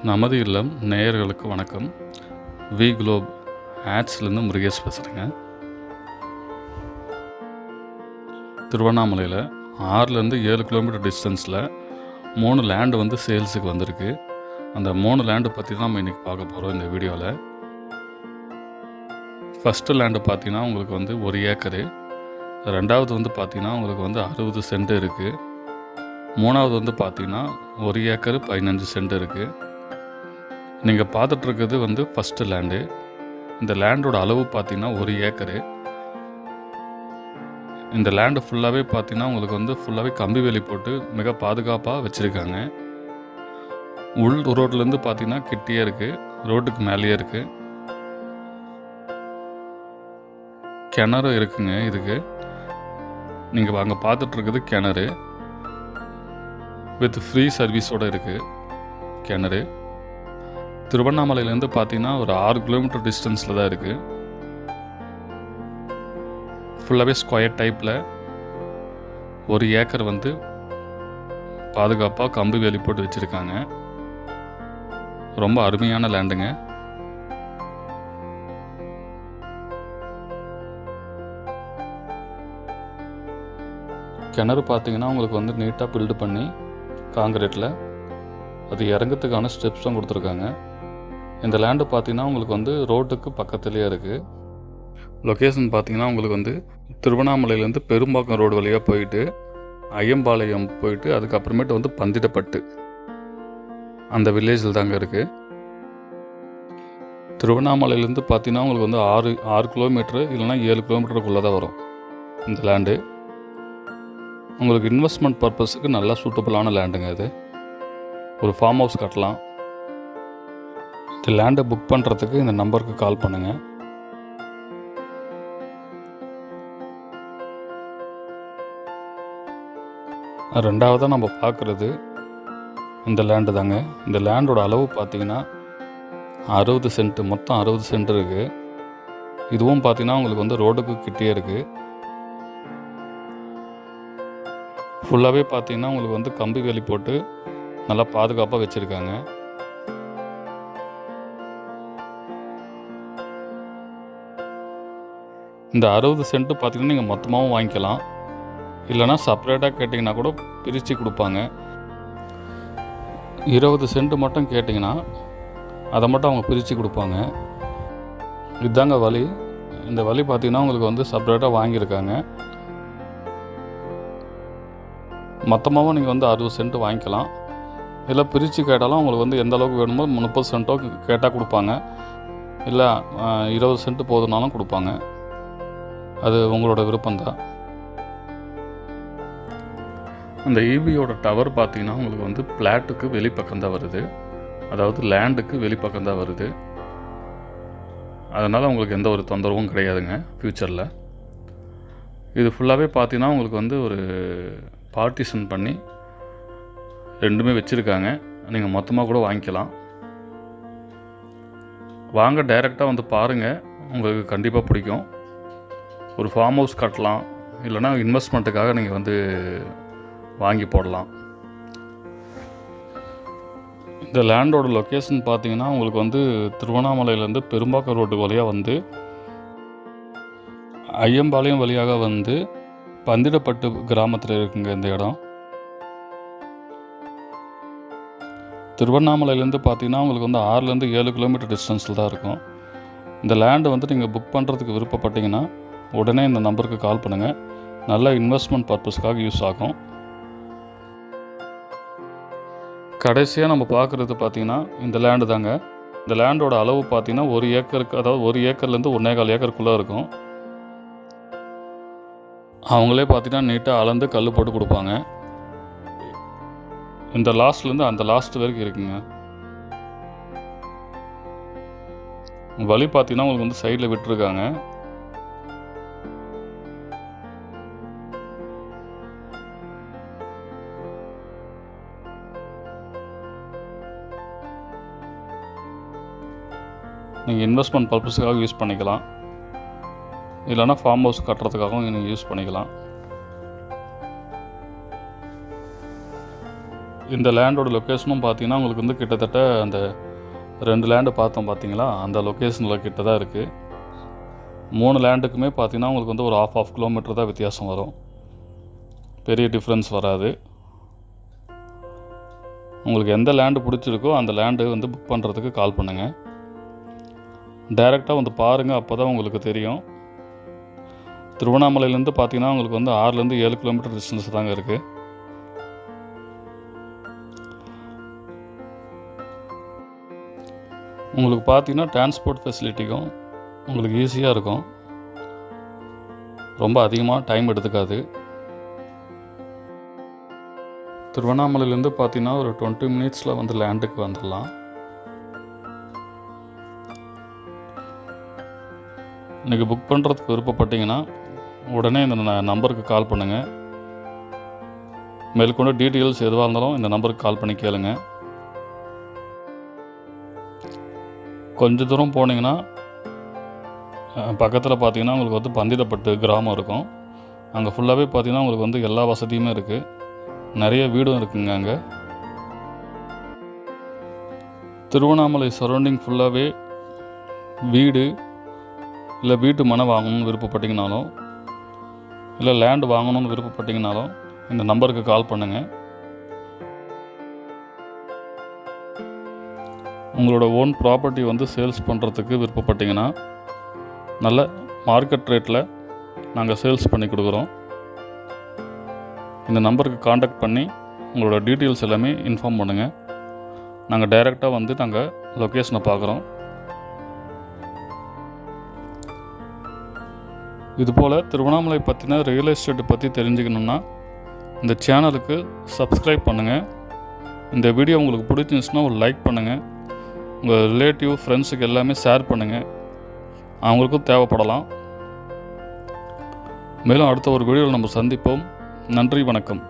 நமது இல்லம் நேயர்களுக்கு வணக்கம். வி குளோப் ஆட்ஸ்லேருந்து முருகேஷ் பேசுகிறேங்க. திருவண்ணாமலையில் 6லேருந்து 7 கிலோமீட்டர் டிஸ்டன்ஸில் 3 லேண்டு வந்து சேல்ஸுக்கு வந்திருக்கு. அந்த 3 லேண்டு பற்றி தான் நம்ம இன்றைக்கி பார்க்க போகிறோம் இந்த வீடியோவில். ஃபஸ்ட்டு லேண்டு பார்த்திங்கன்னா உங்களுக்கு வந்து 1 ஏக்கரு, 2வது வந்து பார்த்திங்கன்னா உங்களுக்கு வந்து 60 சென்ட் இருக்குது, 3வது வந்து பார்த்திங்கன்னா 1 ஏக்கரு 15 சென்ட் இருக்குது. நீங்கள் பார்த்துட்ருக்கிறது வந்து ஃபஸ்ட்டு லேண்டு. இந்த லேண்டோட அளவு பார்த்திங்கன்னா 1 ஏக்கரு. இந்த லேண்டு ஃபுல்லாகவே பார்த்திங்கன்னா உங்களுக்கு வந்து ஃபுல்லாகவே கம்பி வேலி போட்டு மிக பாதுகாப்பாக வச்சுருக்காங்க. உள் ரோட்லேருந்து பார்த்திங்கன்னா கிட்டே இருக்குது, ரோட்டுக்கு மேலேயே இருக்குது. கிணறு இருக்குங்க இதுக்கு. நீங்கள் அங்கே பார்த்துட்ருக்குது கிணறு வித் ஃப்ரீ சர்வீஸோடு இருக்குது கிணறு. திருவண்ணாமலையிலேருந்து பார்த்தீங்கன்னா ஒரு 6 கிலோமீட்டர் டிஸ்டன்ஸில் தான் இருக்குது. ஃபுல்லாகவே ஸ்கொயர் டைப்பில் 1 ஏக்கர் வந்து பாதுகாப்பாக கம்பி வேலி போட்டு வச்சுருக்காங்க. ரொம்ப அருமையான லேண்டுங்க. கிணறு பார்த்தீங்கன்னா உங்களுக்கு வந்து நீட்டாக பில்டு பண்ணி காங்கிரீட்டில் அது இறங்கிறதுக்கான ஸ்டெப்ஸும் கொடுத்துருக்காங்க. இந்த லேண்டு பார்த்தீங்கன்னா உங்களுக்கு வந்து ரோட்டுக்கு பக்கத்துலேயே இருக்குது. லொக்கேஷன் பார்த்தீங்கன்னா உங்களுக்கு வந்து திருவண்ணாமலையிலேருந்து பெரும்பாக்கம் ரோடு வழியாக போயிட்டு ஐயம்பாளையம் போயிட்டு அதுக்கப்புறமேட்டு வந்து பந்திடப்பட்டு அந்த வில்லேஜில் தாங்க இருக்குது. திருவண்ணாமலையிலேருந்து பார்த்தீங்கன்னா உங்களுக்கு வந்து 6 கிலோமீட்ரு இல்லைனா 7 கிலோமீட்டருக்குள்ளே தான் வரும் இந்த லேண்டு. உங்களுக்கு இன்வெஸ்ட்மெண்ட் பர்பஸுக்கு நல்லா சூட்டபுளான லேண்டுங்க இது. ஒரு ஃபார்ம் ஹவுஸ் கட்டலாம். இந்த லேண்டை புக் பண்ணுறதுக்கு இந்த நம்பருக்கு கால் பண்ணுங்கள். ரெண்டாவதாக நம்ம பார்க்குறது இந்த லேண்டு தாங்க. இந்த லேண்டோட அளவு பார்த்திங்கன்னா 60 சென்ட், மொத்தம் 60 சென்ட் இருக்குது. இதுவும் பார்த்திங்கன்னா உங்களுக்கு வந்து ரோடுக்கு கிட்டே இருக்குது. ஃபுல்லாகவே பார்த்திங்கன்னா உங்களுக்கு வந்து கம்பி வேலி போட்டு நல்லா பாதுகாப்பாக வச்சுருக்காங்க. இந்த 60 சென்ட்டு பார்த்திங்கன்னா நீங்கள் மொத்தமாகவும் வாங்கிக்கலாம், இல்லைனா செப்பரேட்டாக கேட்டிங்கன்னா கூட பிரித்து கொடுப்பாங்க. 20 சென்ட்டு மட்டும் கேட்டிங்கன்னா அதை மட்டும் அவங்க பிரித்து கொடுப்பாங்க. இதுதாங்க வழி. இந்த வழி பார்த்திங்கன்னா உங்களுக்கு வந்து செப்பரேட்டாக வாங்கியிருக்காங்க. மொத்தமாகவும் நீங்கள் வந்து 60 சென்ட்டு வாங்கிக்கலாம், இல்லை பிரித்து கேட்டாலும் உங்களுக்கு வந்து எந்த அளவுக்கு வேணுமோ 30 சென்ட்டோ கேட்டால் கொடுப்பாங்க, இல்லை 20 சென்ட்டு போதுனாலும் கொடுப்பாங்க. அது உங்களோட விருப்பம்தான். அந்த ஈபியோட டவர் பார்த்திங்கன்னா உங்களுக்கு வந்து பிளாட்டுக்கு வெளிப்பக்கம்தான் வருது, அதாவது லேண்டுக்கு வெளிப்பக்கம்தான் வருது. அதனால் உங்களுக்கு எந்த ஒரு தொந்தரவும் கிடையாதுங்க ஃப்யூச்சரில். இது ஃபுல்லாகவே பார்த்திங்கன்னா உங்களுக்கு வந்து ஒரு பார்ட்டிஷன் பண்ணி ரெண்டுமே வச்சுருக்காங்க. நீங்கள் மொத்தமாக கூட வாங்கிக்கலாம். வாங்க, டைரெக்டாக வந்து பாருங்கள், உங்களுக்கு கண்டிப்பாக பிடிக்கும். ஒரு ஃபார்ம் ஹவுஸ் கட்டலாம், இல்லைனா இன்வெஸ்ட்மெண்ட்டுக்காக நீங்கள் வந்து வாங்கி போடலாம். இந்த லேண்டோட லொக்கேஷன் பார்த்தீங்கன்னா உங்களுக்கு வந்து திருவண்ணாமலையிலேருந்து பெரும்பாக்கம் ரோடு வழியாக வந்து ஐயம்பாளையம் வழியாக வந்து பந்திடப்பட்டு கிராமத்தில் இருக்குங்க இந்த இடம். திருவண்ணாமலையிலேருந்து பார்த்தீங்கன்னா உங்களுக்கு வந்து 6லேருந்து 7 கிலோமீட்டர் டிஸ்டன்ஸில் தான் இருக்கும். இந்த லேண்டு வந்து நீங்கள் புக் பண்ணுறதுக்கு விருப்பப்பட்டீங்கன்னா உடனே இந்த நம்பருக்கு கால் பண்ணுங்கள். நல்ல இன்வெஸ்ட்மெண்ட் பர்பஸ்க்காக யூஸ் ஆகும். கடைசியாக நம்ம பார்க்குறது பார்த்திங்கன்னா இந்த லேண்டு தாங்க. இந்த லேண்டோட அளவு பார்த்திங்கன்னா 1 ஏக்கருக்கு, அதாவது 1 ஏக்கர்லேருந்து 1.25 ஏக்கருக்குள்ளே இருக்கும். அவங்களே பார்த்திங்கன்னா நீட்டாக அளந்து கல் போட்டு கொடுப்பாங்க. இந்த லாஸ்ட்லேருந்து அந்த லாஸ்ட் வரைக்கும் இருக்குங்க. வழி பார்த்திங்கன்னா உங்களுக்கு வந்து சைடில் விட்டுருக்காங்க. நீங்கள் இன்வெஸ்ட்மெண்ட் பர்பஸுக்காக யூஸ் பண்ணிக்கலாம், இல்லைனா ஃபார்ம் ஹவுஸ் கட்டுறதுக்காகவும் நீங்கள் யூஸ் பண்ணிக்கலாம். இந்த லேண்டோட லொக்கேஷனும் பார்த்தீங்கன்னா உங்களுக்கு வந்து கிட்டத்தட்ட அந்த 2 லேண்டு பார்த்தோம் பார்த்தீங்களா, அந்த லொக்கேஷனில் கிட்ட தான் இருக்குது. 3 லேண்டுக்குமே பார்த்தீங்கன்னா உங்களுக்கு வந்து ஒரு ½ கிலோமீட்டர் தான் வித்தியாசம் வரும், பெரிய டிஃப்ரென்ஸ் வராது. உங்களுக்கு எந்த லேண்டு பிடிச்சிருக்கோ அந்த லேண்டு வந்து புக் பண்ணுறதுக்கு கால் பண்ணுங்கள். டைரெக்டாக வந்து பாருங்கள், அப்போ தான் உங்களுக்கு தெரியும். திருவண்ணாமலையிலேருந்து பார்த்தீங்கன்னா உங்களுக்கு வந்து 6லேருந்து 7 கிலோமீட்டர் டிஸ்டன்ஸ் தாங்க இருக்குது. உங்களுக்கு பார்த்தீங்கன்னா டிரான்ஸ்போர்ட் ஃபெசிலிட்டிக்கும் உங்களுக்கு ஈஸியாக இருக்கும், ரொம்ப அதிகமாக டைம் எடுத்துக்காது. திருவண்ணாமலையிலேருந்து பார்த்தீங்கன்னா ஒரு 20 மினிட்ஸில் வந்து லேண்டுக்கு வந்துடலாம். இன்றைக்கி புக் பண்ணுறதுக்கு விருப்பப்பட்டீங்கன்னா உடனே இந்த நம்பருக்கு கால் பண்ணுங்கள். மேற்கொண்டு டீட்டெயில்ஸ் எதுவாக இருந்தாலும் இந்த நம்பருக்கு கால் பண்ணி கேளுங்க. கொஞ்சம் தூரம் போனீங்கன்னா பக்கத்தில் பார்த்தீங்கன்னா உங்களுக்கு வந்து பந்திதப்பட்டு கிராமம் இருக்கும். அங்கே ஃபுல்லாகவே பார்த்தீங்கன்னா உங்களுக்கு வந்து எல்லா வசதியுமே இருக்குது, நிறைய வீடும் இருக்குங்க. அங்கே திருவண்ணாமலை சரௌண்டிங் ஃபுல்லாகவே வீடு இல்லை வீட்டு மனை வாங்கணும்னு விருப்பப்பட்டீங்கனாலும் இல்லை லேண்டு வாங்கணும்னு விருப்பப்பட்டீங்கனாலும் இந்த நம்பருக்கு கால் பண்ணுங்கள். உங்களோட ஓன் ப்ராப்பர்ட்டி வந்து சேல்ஸ் பண்ணுறதுக்கு விருப்பப்பட்டீங்கன்னா நல்ல மார்க்கெட் ரேட்டில் நாங்கள் சேல்ஸ் பண்ணி கொடுக்குறோம். இந்த நம்பருக்கு காண்டாக்ட் பண்ணி உங்களோட டீட்டெயில்ஸ் எல்லாமே இன்ஃபார்ம் பண்ணுங்கள். நாங்கள் டைரெக்டாக வந்து நாங்கள் லொக்கேஷனை பார்க்குறோம். இதுபோல் திருவண்ணாமலை பற்றின ரியல் எஸ்டேட் பற்றி தெரிஞ்சுக்கணுன்னா இந்த சேனலுக்கு சப்ஸ்கிரைப் பண்ணுங்கள். இந்த வீடியோ உங்களுக்கு பிடிச்சிருந்துச்சுன்னா ஒரு லைக் பண்ணுங்கள். உங்கள் ரிலேட்டிவ் ஃப்ரெண்ட்ஸுக்கு எல்லாமே ஷேர் பண்ணுங்கள், அவங்களுக்கும் தேவைப்படலாம். மேலும் அடுத்த ஒரு வீடியோவில் நம்ம சந்திப்போம். நன்றி, வணக்கம்.